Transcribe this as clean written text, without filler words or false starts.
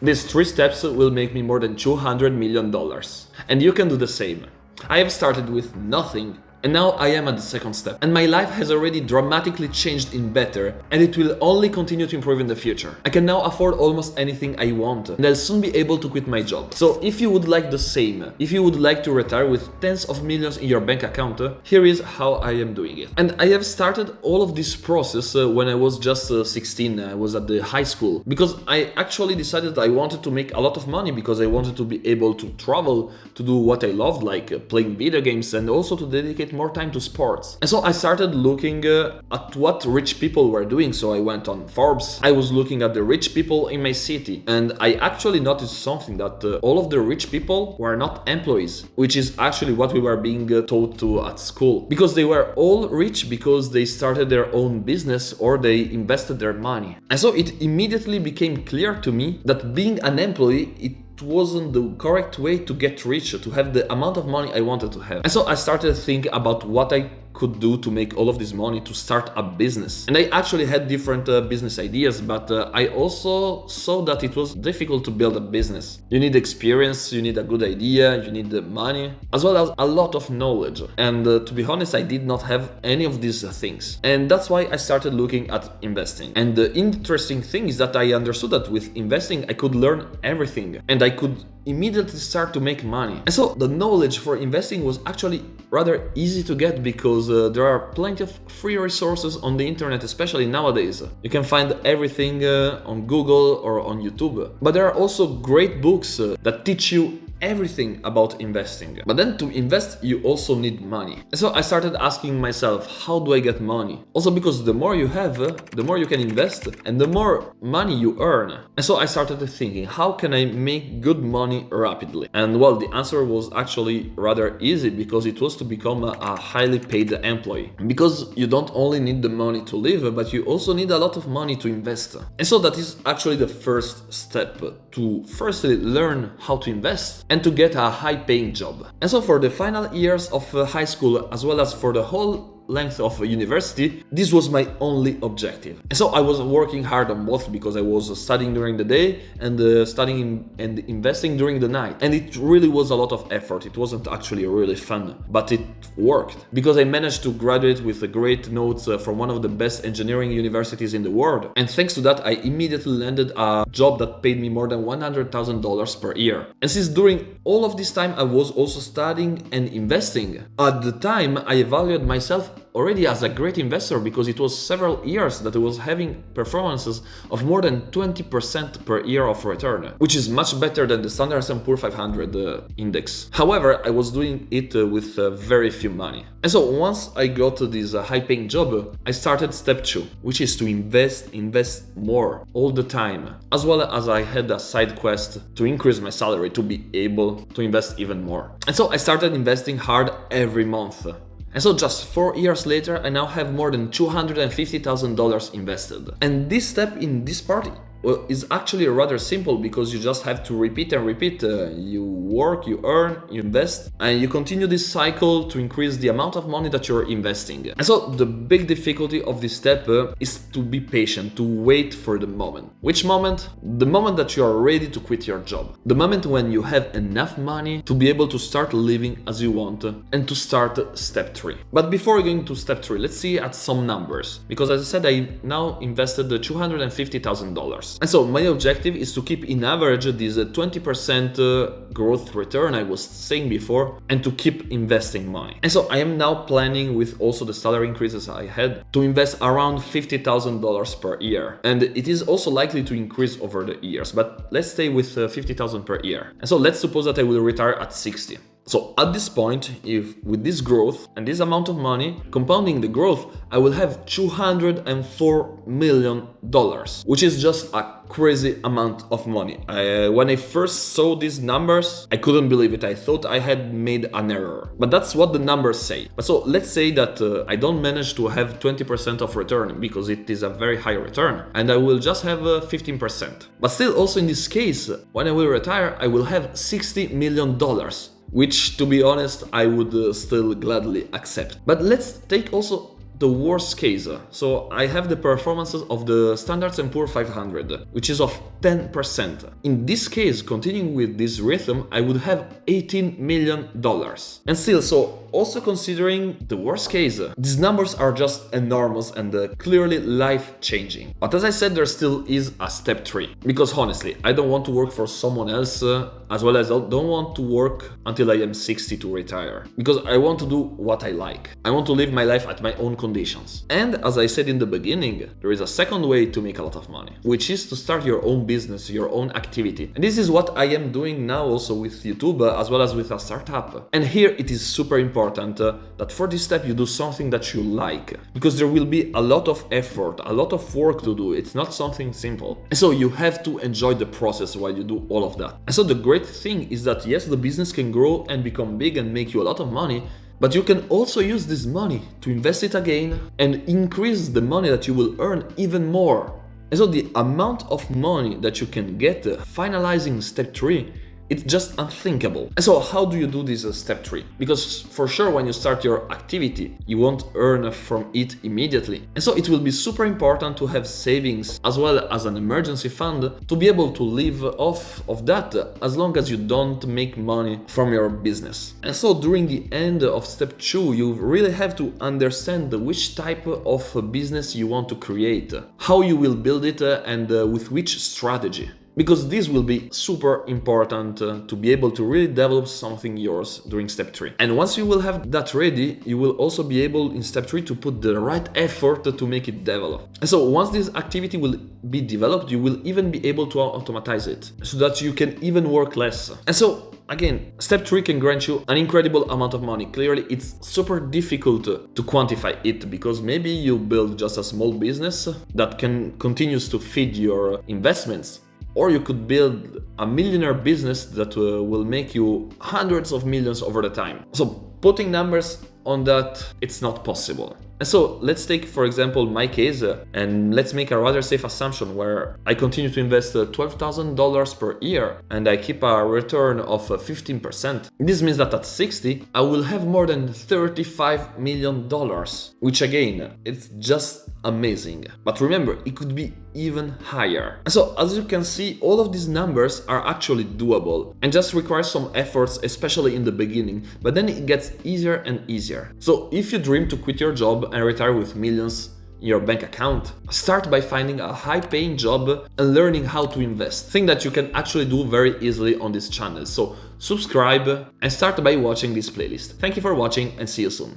These 3 steps will make me more than $200 million. And you can do the same. I have started with nothing. And now I am at the second step. And my life has already dramatically changed in better, and it will only continue to improve in the future. I can now afford almost anything I want, and I'll soon be able to quit my job. So if you would like the same, if you would like to retire with tens of millions in your bank account, here is how I am doing it. And I have started all of this process when I was just 16, I was at the high school. Because I actually decided I wanted to make a lot of money because I wanted to be able to travel, to do what I loved, like playing video games, and also to dedicate more time to sports. And so I started looking at what rich people were doing. So I went on Forbes, I was looking at the rich people in my city, and I actually noticed something, that all of the rich people were not employees, which is actually what we were being taught to at school. Because they were all rich because they started their own business or they invested their money. And so it immediately became clear to me that being an employee, it wasn't the correct way to get rich, to have the amount of money I wanted to have. And so I started thinking about what I could do to make all of this money to start a business. And I actually had different business ideas, but I also saw that it was difficult to build a business. You need experience, you need a good idea, you need the money, as well as a lot of knowledge. And to be honest, I did not have any of these things. And that's why I started looking at investing. And the interesting thing is that I understood that with investing, I could learn everything and I could immediately start to make money. And so the knowledge for investing was actually rather easy to get because there are plenty of free resources on the internet, especially nowadays. You can find everything on Google or on YouTube. But there are also great books that teach you everything about investing. But then to invest, you also need money. And so I started asking myself, how do I get money? Also because the more you have, the more you can invest and the more money you earn. And so I started thinking, how can I make good money rapidly? And well, the answer was actually rather easy because it was to become a highly paid employee. Because you don't only need the money to live, but you also need a lot of money to invest. And so that is actually the first step, to firstly learn how to invest and to get a high-paying job. And so for the final years of high school, as well as for the whole length of university, this was my only objective. And so I was working hard on both because I was studying during the day and studying and investing during the night. And it really was a lot of effort. It wasn't actually really fun, but it worked because I managed to graduate with great notes from one of the best engineering universities in the world. And thanks to that, I immediately landed a job that paid me more than $100,000 per year. And since during all of this time I was also studying and investing, at the time I evaluated myself already as a great investor because it was several years that I was having performances of more than 20% per year of return, which is much better than the Standard & Poor's 500 index. However, I was doing it with very few money. And so once I got this high-paying job, I started step 2, which is to invest more all the time, as well as I had a side quest to increase my salary to be able to invest even more. And so I started investing hard every month. And so just 4 years later, I now have more than $250,000 invested. And this step in this part is actually rather simple because you just have to repeat and repeat. You work, you earn, you invest, and you continue this cycle to increase the amount of money that you're investing. And so the big difficulty of this step is to be patient, to wait for the moment. Which moment? The moment that you are ready to quit your job. The moment when you have enough money to be able to start living as you want and to start step 3. But before going to step 3, let's see at some numbers. Because as I said, I now invested $250,000. And so my objective is to keep in average this 20% growth return I was saying before and to keep investing money. And so I am now planning, with also the salary increases I had, to invest around $50,000 per year. And it is also likely to increase over the years, but let's stay with $50,000 per year. And so let's suppose that I will retire at 60. So at this point, if with this growth and this amount of money, compounding the growth, I will have $204 million, which is just a crazy amount of money. When I first saw these numbers, I couldn't believe it. I thought I had made an error, but that's what the numbers say. But so let's say that I don't manage to have 20% of return because it is a very high return and I will just have 15%. But still, also in this case, when I will retire, I will have $60 million. Which, to be honest, I would still gladly accept. But let's take also the worst case. So I have the performances of the Standard & Poor's 500, which is of 10%. In this case, continuing with this rhythm, I would have $18 million. And still, so also considering the worst case, these numbers are just enormous and clearly life-changing. But as I said, there still is a step 3. Because honestly, I don't want to work for someone else, as well as I don't want to work until I am 60 to retire. Because I want to do what I like. I want to live my life at my own conditions. And as I said in the beginning, there is a second way to make a lot of money, which is to start your own business, your own activity. And this is what I am doing now also with YouTube, as well as with a startup. And here it is super important that for this step you do something that you like, because there will be a lot of effort, a lot of work to do. It's not something simple. And so you have to enjoy the process while you do all of that. And so the great thing is that yes, the business can grow and become big and make you a lot of money, but you can also use this money to invest it again and increase the money that you will earn even more. And so the amount of money that you can get finalizing step 3, it's just unthinkable. And so how do you do this step 3? Because for sure when you start your activity, you won't earn from it immediately. And so it will be super important to have savings as well as an emergency fund to be able to live off of that as long as you don't make money from your business. And so during the end of step 2, you really have to understand which type of business you want to create, how you will build it, and with which strategy. Because this will be super important to be able to really develop something yours during step 3. And once you will have that ready, you will also be able in step 3 to put the right effort to make it develop. And so once this activity will be developed, you will even be able to automatize it so that you can even work less. And so again, step 3 can grant you an incredible amount of money. Clearly, it's super difficult to quantify it because maybe you build just a small business that can continues to feed your investments. Or you could build a millionaire business that will make you hundreds of millions over the time. So putting numbers on that, it's not possible. And so let's take, for example, my case, and let's make a rather safe assumption where I continue to invest $12,000 per year and I keep a return of 15%. This means that at 60, I will have more than $35 million, which again, it's just amazing. But remember, it could be even higher. And so as you can see, all of these numbers are actually doable and just require some efforts, especially in the beginning, but then it gets easier and easier. So if you dream to quit your job and retire with millions in your bank account, start by finding a high-paying job and learning how to invest. Thing that you can actually do very easily on this channel. So subscribe and start by watching this playlist. Thank you for watching and see you soon.